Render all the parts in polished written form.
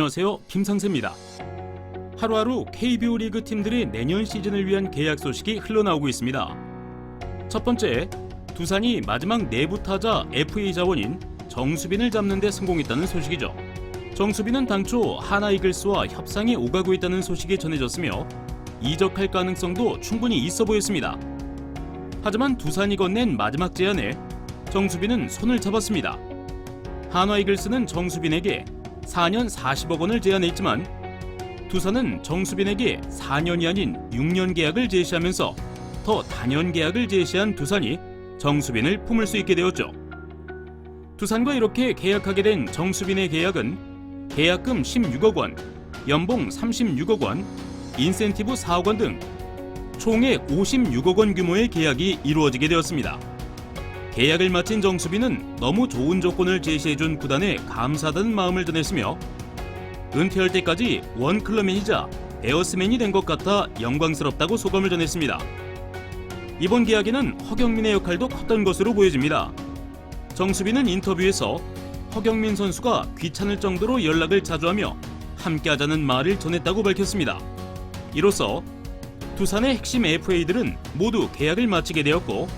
안녕하세요, 김상세입니다. 하루하루 KBO 리그 팀들의 내년 시즌을 위한 계약 소식이 흘러나오고 있습니다. 첫 번째, 두산이 마지막 내부 타자 FA 자원인 정수빈을 잡는 데 성공했다는 소식이죠. 정수빈은 당초 하나 이글스와 협상이 오가고 있다는 소식이 전해졌으며 이적할 가능성도 충분히 있어 보였습니다. 하지만 두산이 건넨 마지막 제안에 정수빈은 손을 잡았습니다. 한화 이글스는 정수빈에게 4년 40억 원을 제안했지만 두산은 정수빈에게 4년이 아닌 6년 계약을 제시하면서 더 단연 계약을 제시한 두산이 정수빈을 품을 수 있게 되었죠. 두산과 이렇게 계약하게 된 정수빈의 계약은 계약금 16억 원, 연봉 36억 원, 인센티브 4억 원 등 총액 56억 원 규모의 계약이 이루어지게 되었습니다. 계약을 마친 정수빈은 너무 좋은 조건을 제시해준 구단에 감사하다는 마음을 전했으며 은퇴할 때까지 원클럽맨이자 베어스맨이 된 것 같아 영광스럽다고 소감을 전했습니다. 이번 계약에는 허경민의 역할도 컸던 것으로 보여집니다. 정수빈은 인터뷰에서 허경민 선수가 귀찮을 정도로 연락을 자주 하며 함께하자는 말을 전했다고 밝혔습니다. 이로써 두산의 핵심 FA들은 모두 계약을 마치게 되었고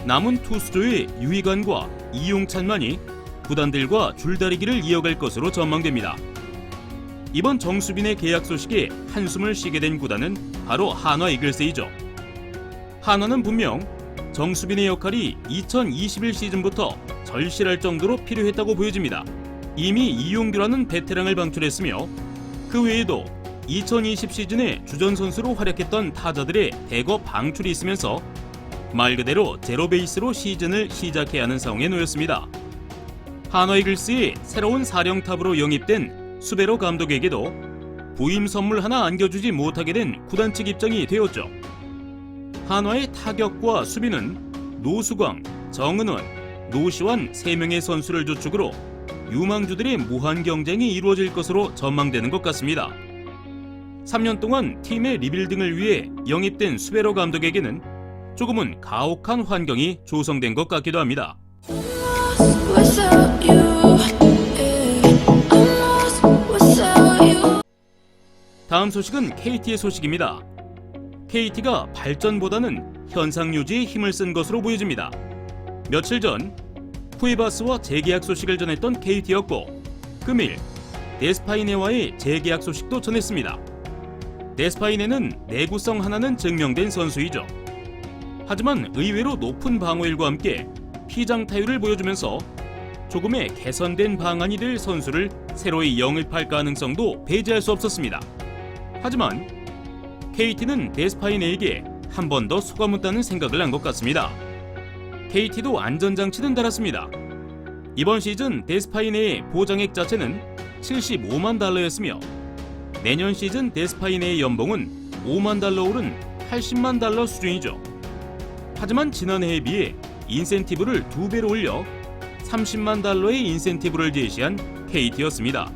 남은 투수조의 유희관과 이용찬만이 구단들과 줄다리기를 이어갈 것으로 전망됩니다. 이번 정수빈의 계약 소식에 한숨을 쉬게 된 구단은 바로 한화 이글스이죠. 한화는 분명 정수빈의 역할이 2021 시즌부터 절실할 정도로 필요했다고 보여집니다. 이미 이용규라는 베테랑을 방출했으며 그 외에도 2020 시즌에 주전 선수로 활약했던 타자들의 대거 방출이 있으면서 말 그대로 제로 베이스로 시즌을 시작해야 하는 상황에 놓였습니다. 한화 이글스의 새로운 사령탑으로 영입된 수베로 감독에게도 부임 선물 하나 안겨주지 못하게 된 구단 측 입장이 되었죠. 한화의 타격과 수비는 노수광, 정은원, 노시환 3명의 선수를 주축으로 유망주들의 무한 경쟁이 이루어질 것으로 전망되는 것 같습니다. 3년 동안 팀의 리빌딩을 위해 영입된 수베로 감독에게는 조금은 가혹한 환경이 조성된 것 같기도 합니다. 다음 소식은 KT의 소식입니다. KT가 발전보다는 현상 유지에 힘을 쓴 것으로 보여집니다. 며칠 전 쿠에바스와 재계약 소식을 전했던 KT였고 금일 데스파이네와의 재계약 소식도 전했습니다. 데스파이네는 내구성 하나는 증명된 선수이죠. 하지만 의외로 높은 방어율과 함께 피장 타율을 보여주면서 조금의 개선된 방안이 될 선수를 새로이 영입할 가능성도 배제할 수 없었습니다. 하지만 KT는 데스파이네에게 한 번 더 속아묻다는 생각을 한 것 같습니다. KT도 안전장치는 달았습니다. 이번 시즌 데스파이네의 보장액 자체는 75만 달러였으며 내년 시즌 데스파이네의 연봉은 5만 달러 오른 80만 달러 수준이죠. 하지만 지난해에 비해 인센티브를 2배로 올려 30만 달러의 인센티브를 제시한 KT였습니다.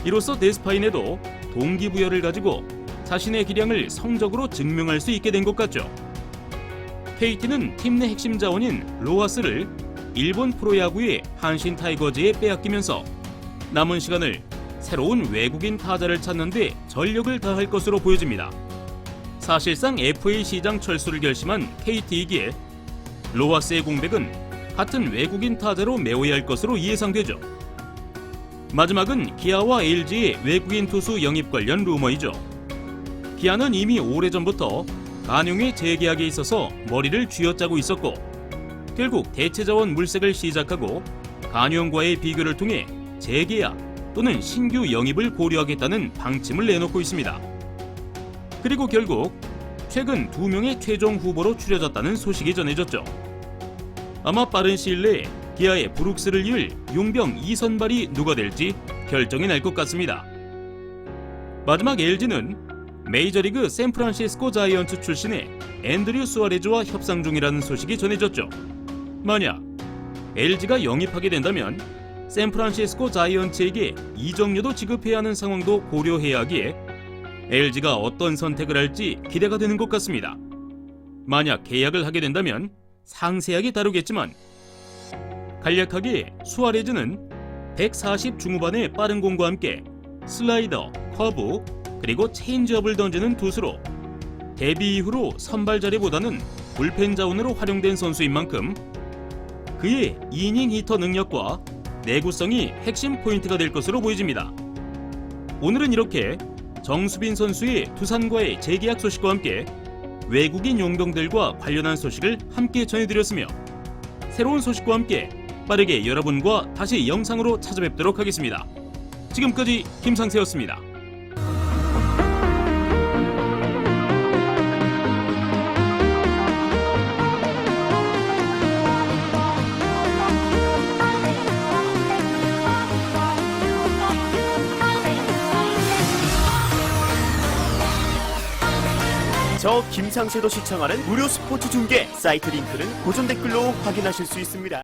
이로써 데스파이네도 동기부여를 가지고 자신의 기량을 성적으로 증명할 수 있게 된 것 같죠. KT는 팀 내 핵심 자원인 로하스를 일본 프로야구의 한신 타이거즈에 빼앗기면서 남은 시간을 새로운 외국인 타자를 찾는 데 전력을 다할 것으로 보여집니다. 사실상 FA 시장 철수를 결심한 KT이기에 로하스의 공백은 같은 외국인 타자로 메워야 할 것으로 예상되죠. 마지막은 기아와 LG의 외국인 투수 영입 관련 루머이죠. 기아는 이미 오래전부터 간용의 재계약에 있어서 머리를 쥐어짜고 있었고 결국 대체자원 물색을 시작하고 간용과의 비교를 통해 재계약 또는 신규 영입을 고려하겠다는 방침을 내놓고 있습니다. 그리고 결국 최근 2명의 최종 후보로 추려졌다는 소식이 전해졌죠. 아마 빠른 시일 내에 기아의 브룩스를 이을 용병 2선발이 누가 될지 결정이 날 것 같습니다. 마지막 LG는 메이저리그 샌프란시스코 자이언츠 출신의 앤드류 수아레즈와 협상 중이라는 소식이 전해졌죠. 만약 LG가 영입하게 된다면 샌프란시스코 자이언츠에게 이적료도 지급해야 하는 상황도 고려해야 하기에 LG가 어떤 선택을 할지 기대가 되는 것 같습니다. 만약 계약을 하게 된다면 상세하게 다루겠지만 간략하게 수아레즈는 140 중후반의 빠른 공과 함께 슬라이더, 커브, 그리고 체인지업을 던지는 투수로 데뷔 이후로 선발 자리보다는 불펜 자원으로 활용된 선수인 만큼 그의 이닝 히터 능력과 내구성이 핵심 포인트가 될 것으로 보여집니다. 오늘은 이렇게 정수빈 선수의 두산과의 재계약 소식과 함께 외국인 용병들과 관련한 소식을 함께 전해드렸으며 새로운 소식과 함께 빠르게 여러분과 다시 영상으로 찾아뵙도록 하겠습니다. 지금까지 김상세였습니다. 저 김상세도 시청하는 무료 스포츠 중계 사이트 링크는 고정 댓글로 확인하실 수 있습니다.